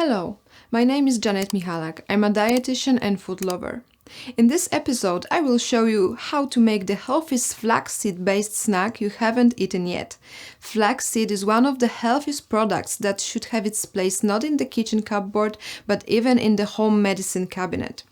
Hello, my name is Michalak. I'm a dietitian and food lover. In this episode, I will show you how to make the healthiest flaxseed-based snack you haven't eaten yet. Flaxseed is one of the healthiest products that should have its place not in the kitchen cupboard, but even in the home medicine cabinet.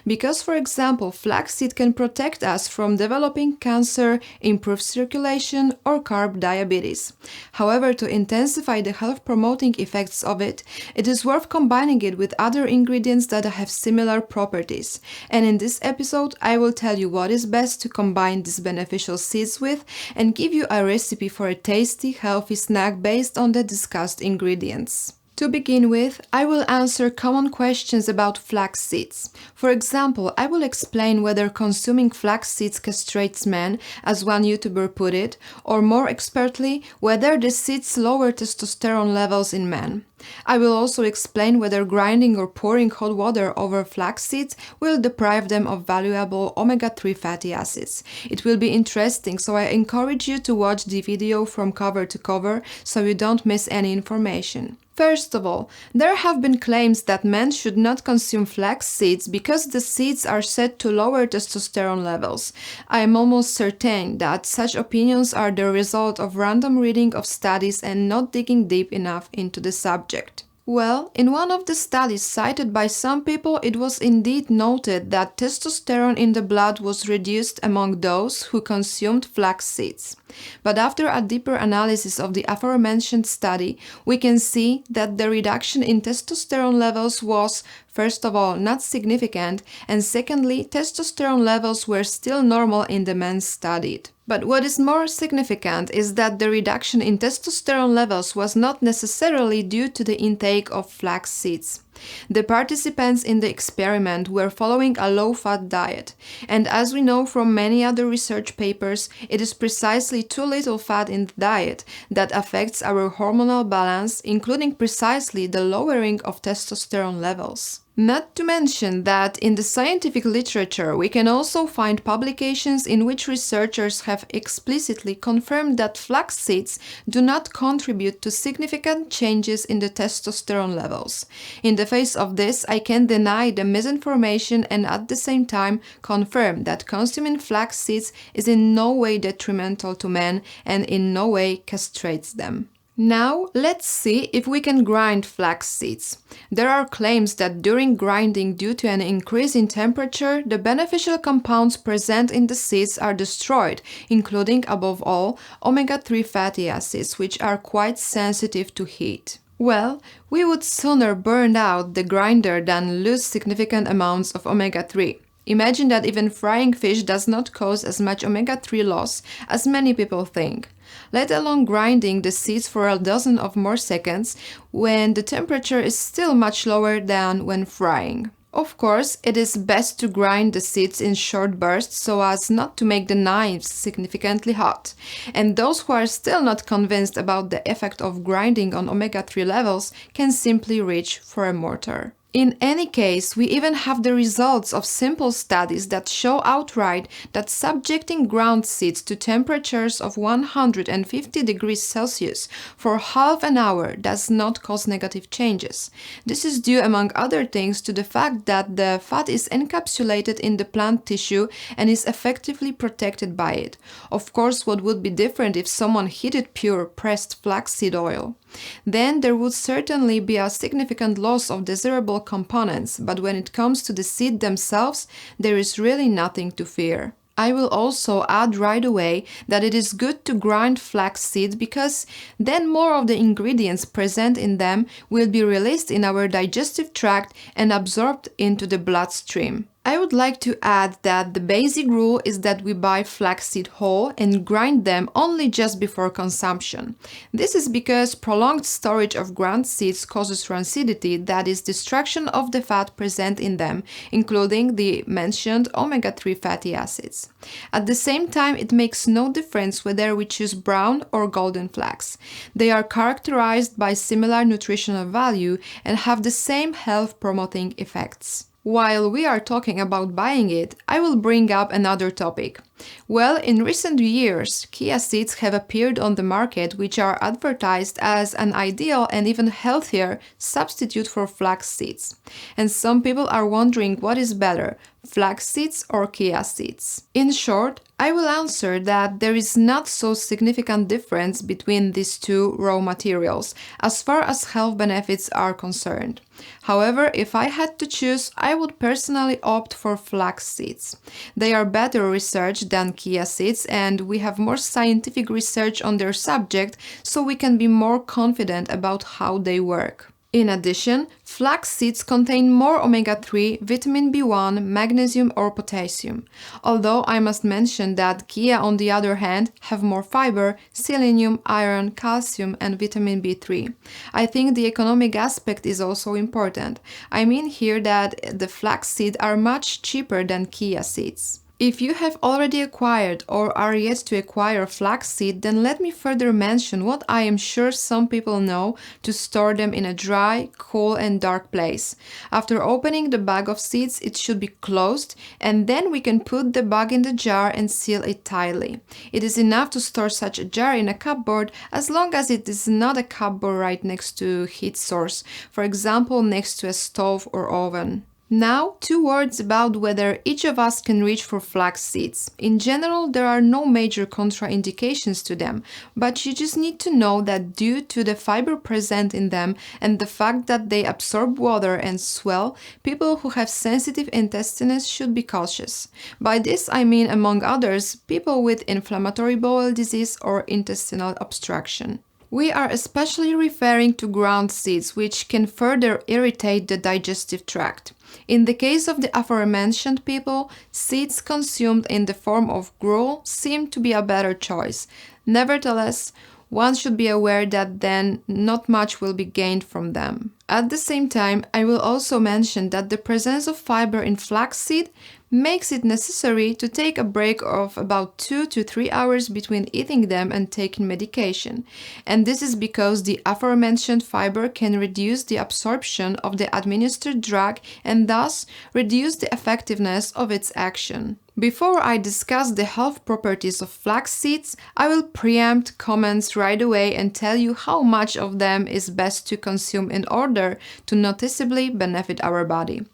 Because, for example, flaxseed can protect us from developing cancer, improve circulation, or curb diabetes. However, to intensify the health-promoting effects of it, it is worth combining it with other ingredients that have similar properties. And in this episode, I will tell you what is best to combine these beneficial seeds with and give you a recipe for a tasty, healthy snack based on the discussed ingredients. To begin with, I will answer common questions about flax seeds. For example, I will explain whether consuming flax seeds castrates men, as one YouTuber put it, or more expertly, whether the seeds lower testosterone levels in men. I will also explain whether grinding or pouring hot water over flax seeds will deprive them of valuable omega-3 fatty acids. It will be interesting, so I encourage you to watch the video from cover to cover so you don't miss any information. First of all, there have been claims that men should not consume flax seeds because the seeds are said to lower testosterone levels. I am almost certain that such opinions are the result of random reading of studies and not digging deep enough into the subject. Well, in one of the studies cited by some people, it was indeed noted that testosterone in the blood was reduced among those who consumed flax seeds. But after a deeper analysis of the aforementioned study, we can see that the reduction in testosterone levels was, first of all, not significant, and secondly, testosterone levels were still normal in the men studied. But what is more significant is that the reduction in testosterone levels was not necessarily due to the intake of flax seeds. The participants in the experiment were following a low-fat diet, and as we know from many other research papers, it is precisely too little fat in the diet that affects our hormonal balance, including precisely the lowering of testosterone levels. Not to mention that in the scientific literature we can also find publications in which researchers have explicitly confirmed that flax seeds do not contribute to significant changes in the testosterone levels. In the face of this, I can deny the misinformation and at the same time confirm that consuming flax seeds is in no way detrimental to men and in no way castrates them. Now, let's see if we can grind flax seeds. There are claims that during grinding, due to an increase in temperature, the beneficial compounds present in the seeds are destroyed, including, above all, omega-3 fatty acids, which are quite sensitive to heat. Well, we would sooner burn out the grinder than lose significant amounts of omega-3. Imagine that even frying fish does not cause as much omega-3 loss as many people think, let alone grinding the seeds for a dozen or more seconds when the temperature is still much lower than when frying. Of course, it is best to grind the seeds in short bursts so as not to make the knives significantly hot. And those who are still not convinced about the effect of grinding on omega-3 levels can simply reach for a mortar. In any case, we even have the results of simple studies that show outright that subjecting ground seeds to temperatures of 150 degrees Celsius for half an hour does not cause negative changes. This is due, among other things, to the fact that the fat is encapsulated in the plant tissue and is effectively protected by it. Of course, what would be different if someone heated pure pressed flaxseed oil? Then there would certainly be a significant loss of desirable components, but when it comes to the seed themselves, there is really nothing to fear. I will also add right away that it is good to grind flax seeds because then more of the ingredients present in them will be released in our digestive tract and absorbed into the bloodstream. I would like to add that the basic rule is that we buy flaxseed whole and grind them only just before consumption. This is because prolonged storage of ground seeds causes rancidity, that is, destruction of the fat present in them, including the mentioned omega-3 fatty acids. At the same time, it makes no difference whether we choose brown or golden flax. They are characterized by similar nutritional value and have the same health-promoting effects. While we are talking about buying it, I will bring up another topic. Well, in recent years, chia seeds have appeared on the market, which are advertised as an ideal and even healthier substitute for flax seeds. And some people are wondering what is better, flax seeds or chia seeds. In short, I will answer that there is not so significant difference between these two raw materials as far as health benefits are concerned. However, if I had to choose, I would personally opt for flax seeds. They are better researched than chia seeds, and we have more scientific research on their subject, so we can be more confident about how they work. In addition, flax seeds contain more omega-3, vitamin B1, magnesium or potassium. Although I must mention that chia, on the other hand, have more fiber, selenium, iron, calcium and vitamin B3. I think the economic aspect is also important. I mean here that the flax seeds are much cheaper than chia seeds. If you have already acquired or are yet to acquire flaxseed, then let me further mention what I am sure some people know: to store them in a dry, cool and dark place. After opening the bag of seeds, it should be closed, and then we can put the bag in the jar and seal it tightly. It is enough to store such a jar in a cupboard as long as it is not a cupboard right next to a heat source, for example next to a stove or oven. Now, 2 words about whether each of us can reach for flax seeds. In general, there are no major contraindications to them, but you just need to know that due to the fiber present in them and the fact that they absorb water and swell, people who have sensitive intestines should be cautious. By this I mean, among others, people with inflammatory bowel disease or intestinal obstruction. We are especially referring to ground seeds, which can further irritate the digestive tract. In the case of the aforementioned people, seeds consumed in the form of gruel seem to be a better choice. Nevertheless, one should be aware that then not much will be gained from them. At the same time, I will also mention that the presence of fiber in flaxseed makes it necessary to take a break of about 2 to 3 hours between eating them and taking medication. And this is because the aforementioned fiber can reduce the absorption of the administered drug and thus reduce the effectiveness of its action. Before I discuss the health properties of flax seeds, I will preempt comments right away and tell you how much of them is best to consume in order to noticeably benefit our body.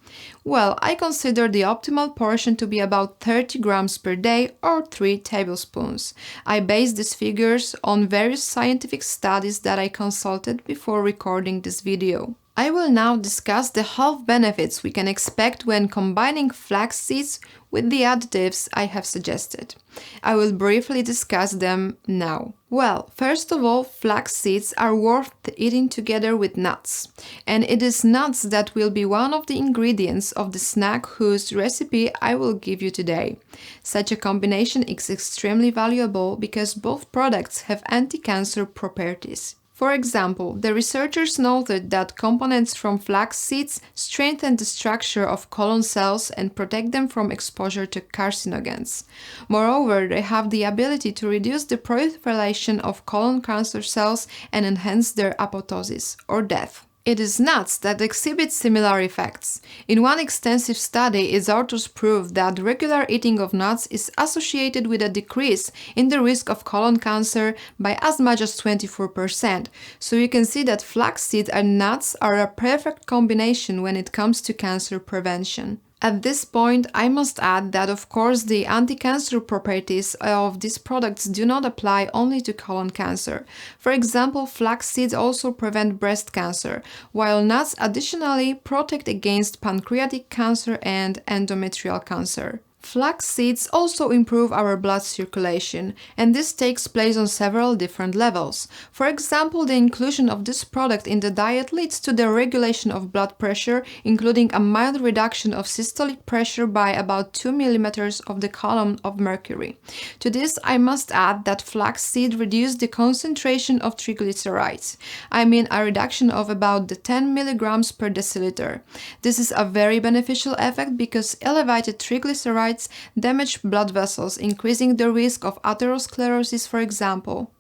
Well, I consider the optimal portion to be about 30 grams per day or 3 tablespoons. I base these figures on various scientific studies that I consulted before recording this video. I will now discuss the health benefits we can expect when combining flax seeds with the additives I have suggested. I will briefly discuss them now. Well, first of all, flax seeds are worth eating together with nuts. And it is nuts that will be one of the ingredients of the snack whose recipe I will give you today. Such a combination is extremely valuable because both products have anti-cancer properties. For example, the researchers noted that components from flax seeds strengthen the structure of colon cells and protect them from exposure to carcinogens. Moreover, they have the ability to reduce the proliferation of colon cancer cells and enhance their apoptosis, or death. It is nuts that exhibit similar effects. In one extensive study, its authors proved that regular eating of nuts is associated with a decrease in the risk of colon cancer by as much as 24%. So you can see that flaxseed and nuts are a perfect combination when it comes to cancer prevention. At this point, I must add that of course the anti-cancer properties of these products do not apply only to colon cancer. For example, flax seeds also prevent breast cancer, while nuts additionally protect against pancreatic cancer and endometrial cancer. Flax seeds also improve our blood circulation, and this takes place on several different levels. For example, the inclusion of this product in the diet leads to the regulation of blood pressure, including a mild reduction of systolic pressure by about 2 mm of the column of mercury. To this, I must add that flax seed reduce the concentration of triglycerides. I mean a reduction of about 10 mg per deciliter. This is a very beneficial effect because elevated triglycerides damage blood vessels, increasing the risk of atherosclerosis, for example.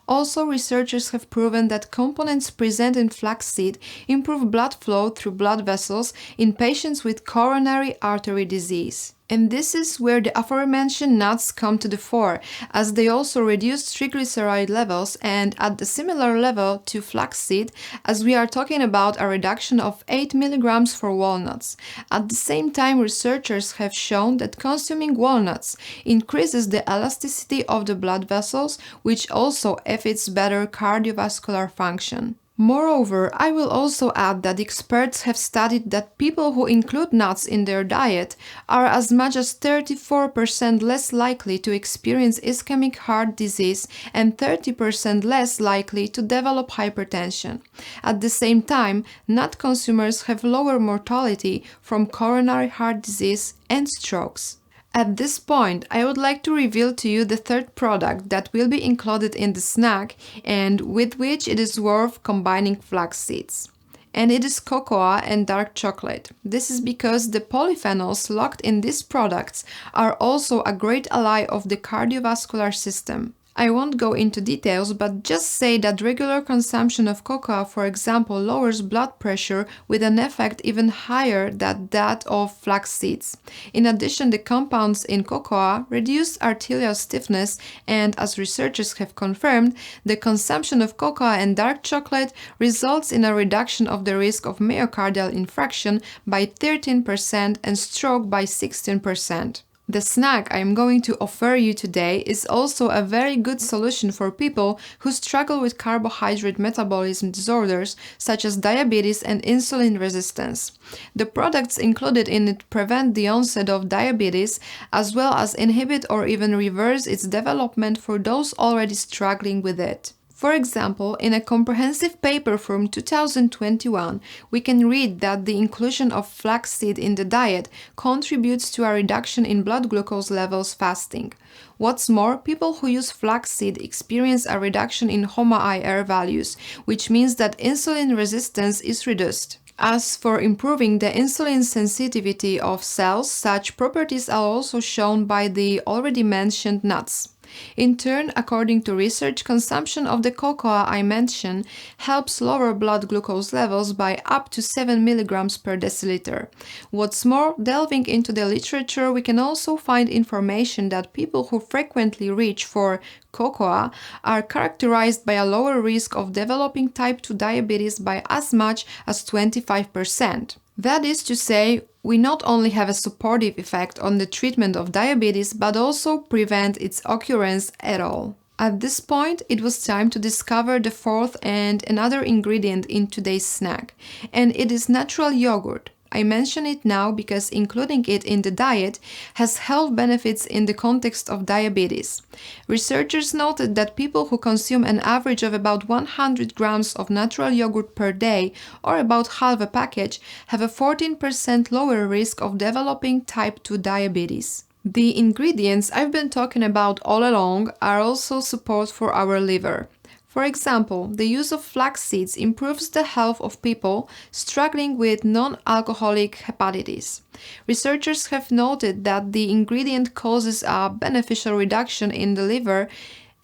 Also, researchers have proven that components present in flaxseed improve blood flow through blood vessels in patients with coronary artery disease. And this is where the aforementioned nuts come to the fore, as they also reduce triglyceride levels and at the similar level to flaxseed, as we are talking about a reduction of 8 mg for walnuts. At the same time, researchers have shown that consuming walnuts increases the elasticity of the blood vessels, which also affects better cardiovascular function. Moreover, I will also add that experts have studied that people who include nuts in their diet are as much as 34% less likely to experience ischemic heart disease and 30% less likely to develop hypertension. At the same time, nut consumers have lower mortality from coronary heart disease and strokes. At this point, I would like to reveal to you the third product that will be included in the snack and with which it is worth combining flax seeds. And it is cocoa and dark chocolate. This is because the polyphenols locked in these products are also a great ally of the cardiovascular system. I won't go into details, but just say that regular consumption of cocoa, for example, lowers blood pressure with an effect even higher than that of flax seeds. In addition, the compounds in cocoa reduce arterial stiffness, and as researchers have confirmed, the consumption of cocoa and dark chocolate results in a reduction of the risk of myocardial infarction by 13% and stroke by 16%. The snack I am going to offer you today is also a very good solution for people who struggle with carbohydrate metabolism disorders such as diabetes and insulin resistance. The products included in it prevent the onset of diabetes as well as inhibit or even reverse its development for those already struggling with it. For example, in a comprehensive paper from 2021, we can read that the inclusion of flaxseed in the diet contributes to a reduction in blood glucose levels fasting. What's more, people who use flaxseed experience a reduction in HOMA-IR values, which means that insulin resistance is reduced. As for improving the insulin sensitivity of cells, such properties are also shown by the already mentioned nuts. In turn, according to research, consumption of the cocoa I mentioned helps lower blood glucose levels by up to 7 mg per deciliter. What's more, delving into the literature, we can also find information that people who frequently reach for cocoa are characterized by a lower risk of developing type 2 diabetes by as much as 25%. That is to say, we not only have a supportive effect on the treatment of diabetes, but also prevent its occurrence at all. At this point, it was time to discover the fourth and another ingredient in today's snack, and it is natural yogurt. I mention it now because including it in the diet has health benefits in the context of diabetes. Researchers noted that people who consume an average of about 100 grams of natural yogurt per day, or about half a package, have a 14% lower risk of developing type 2 diabetes. The ingredients I've been talking about all along are also support for our liver. For example, the use of flax seeds improves the health of people struggling with non-alcoholic hepatitis. Researchers have noted that the ingredient causes a beneficial reduction in the liver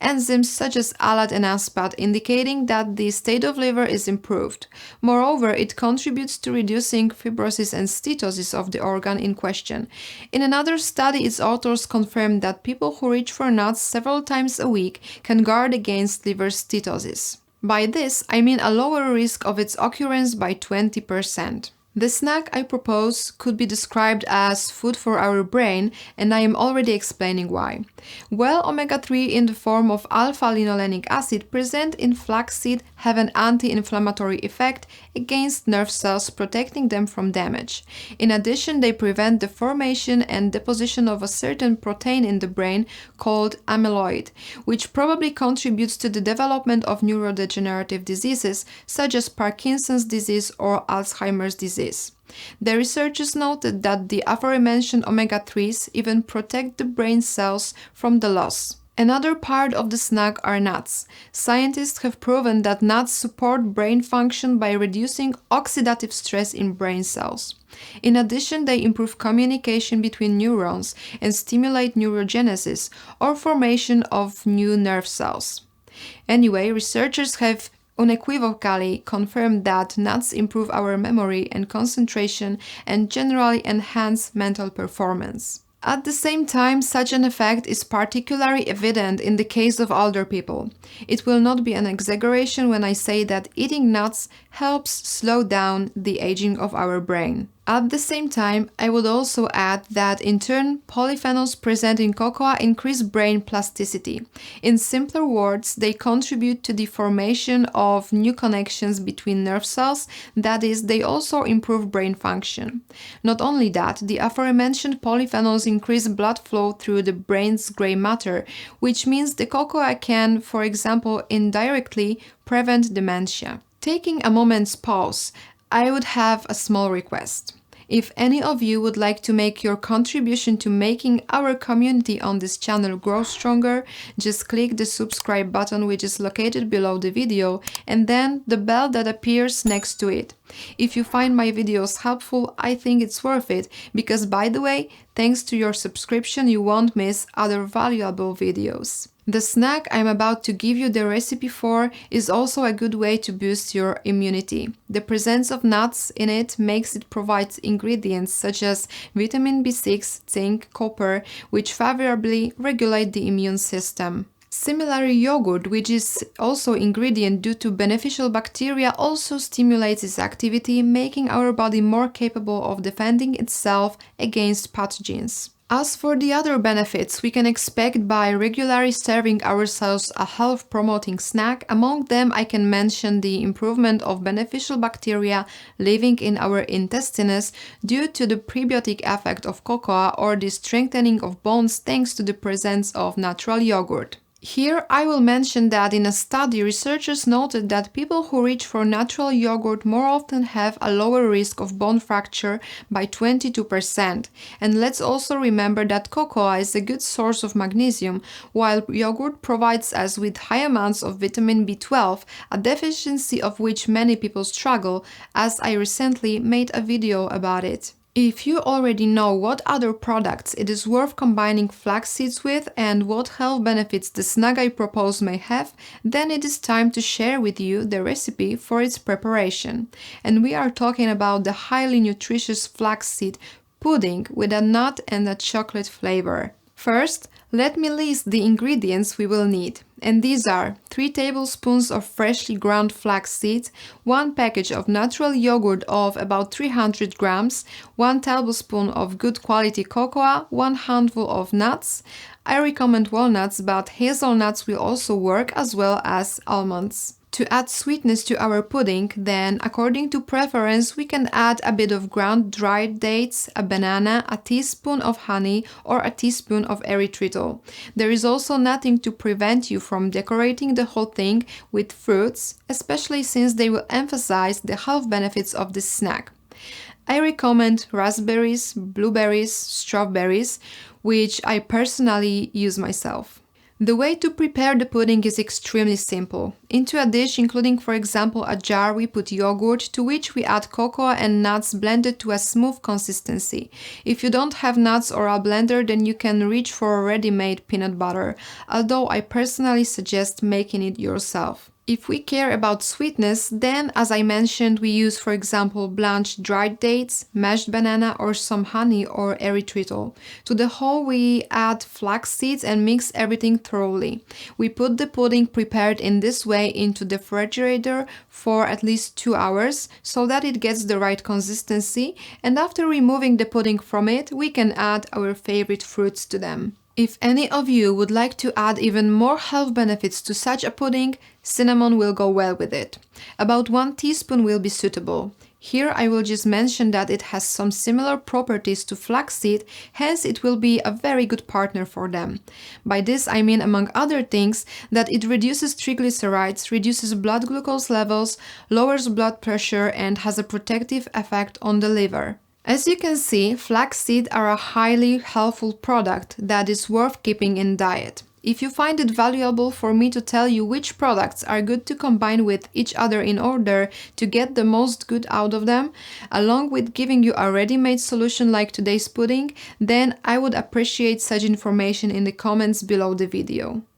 enzymes such as ALAT and ASPAT, indicating that the state of liver is improved. Moreover, it contributes to reducing fibrosis and steatosis of the organ in question. In another study, its authors confirmed that people who reach for nuts several times a week can guard against liver steatosis. By this, I mean a lower risk of its occurrence by 20%. The snack I propose could be described as food for our brain, and I am already explaining why. Well, omega-3 in the form of alpha-linolenic acid present in flaxseed have an anti-inflammatory effect against nerve cells, protecting them from damage. In addition, they prevent the formation and deposition of a certain protein in the brain called amyloid, which probably contributes to the development of neurodegenerative diseases such as Parkinson's disease or Alzheimer's disease. The researchers noted that the aforementioned omega-3s even protect the brain cells from the loss. Another part of the snack are nuts. Scientists have proven that nuts support brain function by reducing oxidative stress in brain cells. In addition, they improve communication between neurons and stimulate neurogenesis, or formation of new nerve cells. Anyway, researchers have unequivocally confirmed that nuts improve our memory and concentration and generally enhance mental performance. At the same time, such an effect is particularly evident in the case of older people. It will not be an exaggeration when I say that eating nuts helps slow down the aging of our brain. At the same time, I would also add that in turn, polyphenols present in cocoa increase brain plasticity. In simpler words, they contribute to the formation of new connections between nerve cells, that is, they also improve brain function. Not only that, the aforementioned polyphenols increase blood flow through the brain's gray matter, which means the cocoa can, for example, indirectly prevent dementia. Taking a moment's pause, I would have a small request. If any of you would like to make your contribution to making our community on this channel grow stronger, just click the subscribe button which is located below the video and then the bell that appears next to it. If you find my videos helpful, I think it's worth it because, by the way, thanks to your subscription you won't miss other valuable videos. The snack I'm about to give you the recipe for is also a good way to boost your immunity. The presence of nuts in it makes it provide ingredients such as vitamin B6, zinc, copper, which favorably regulate the immune system. Similarly, yogurt, which is also ingredient due to beneficial bacteria, also stimulates its activity, making our body more capable of defending itself against pathogens. As for the other benefits we can expect by regularly serving ourselves a health-promoting snack, among them I can mention the improvement of beneficial bacteria living in our intestines due to the prebiotic effect of cocoa or the strengthening of bones thanks to the presence of natural yogurt. Here I will mention that in a study, researchers noted that people who reach for natural yogurt more often have a lower risk of bone fracture by 22%. And let's also remember that cocoa is a good source of magnesium, while yogurt provides us with high amounts of vitamin B12, a deficiency of which many people struggle, as I recently made a video about it. If you already know what other products it is worth combining flax seeds with and what health benefits the snack I propose may have, then it is time to share with you the recipe for its preparation. And we are talking about the highly nutritious flaxseed pudding with a nut and a chocolate flavor. First, let me list the ingredients we will need. And these are 3 tablespoons of freshly ground flax seeds, 1 package of natural yogurt of about 300 grams, 1 tablespoon of good quality cocoa, 1 handful of nuts. I recommend walnuts, but hazelnuts will also work, as well as almonds. To add sweetness to our pudding, then, according to preference, we can add a bit of ground dried dates, a banana, a teaspoon of honey, or a teaspoon of erythritol. There is also nothing to prevent you from decorating the whole thing with fruits, especially since they will emphasize the health benefits of this snack. I recommend raspberries, blueberries, strawberries, which I personally use myself. The way to prepare the pudding is extremely simple. Into a dish, including for example a jar, we put yogurt, to which we add cocoa and nuts blended to a smooth consistency. If you don't have nuts or a blender, then you can reach for a ready-made peanut butter, although I personally suggest making it yourself. If we care about sweetness, then as I mentioned, we use for example blanched dried dates, mashed banana, or some honey or erythritol. To the whole we add flax seeds and mix everything thoroughly. We put the pudding prepared in this way into the refrigerator for at least 2 hours so that it gets the right consistency, and after removing the pudding from it, we can add our favorite fruits to them. If any of you would like to add even more health benefits to such a pudding, cinnamon will go well with it. About 1 teaspoon will be suitable. Here I will just mention that it has some similar properties to flaxseed, hence it will be a very good partner for them. By this I mean, among other things, that it reduces triglycerides, reduces blood glucose levels, lowers blood pressure, and has a protective effect on the liver. As you can see, flaxseed are a highly helpful product that is worth keeping in diet. If you find it valuable for me to tell you which products are good to combine with each other in order to get the most good out of them, along with giving you a ready-made solution like today's pudding, then I would appreciate such information in the comments below the video.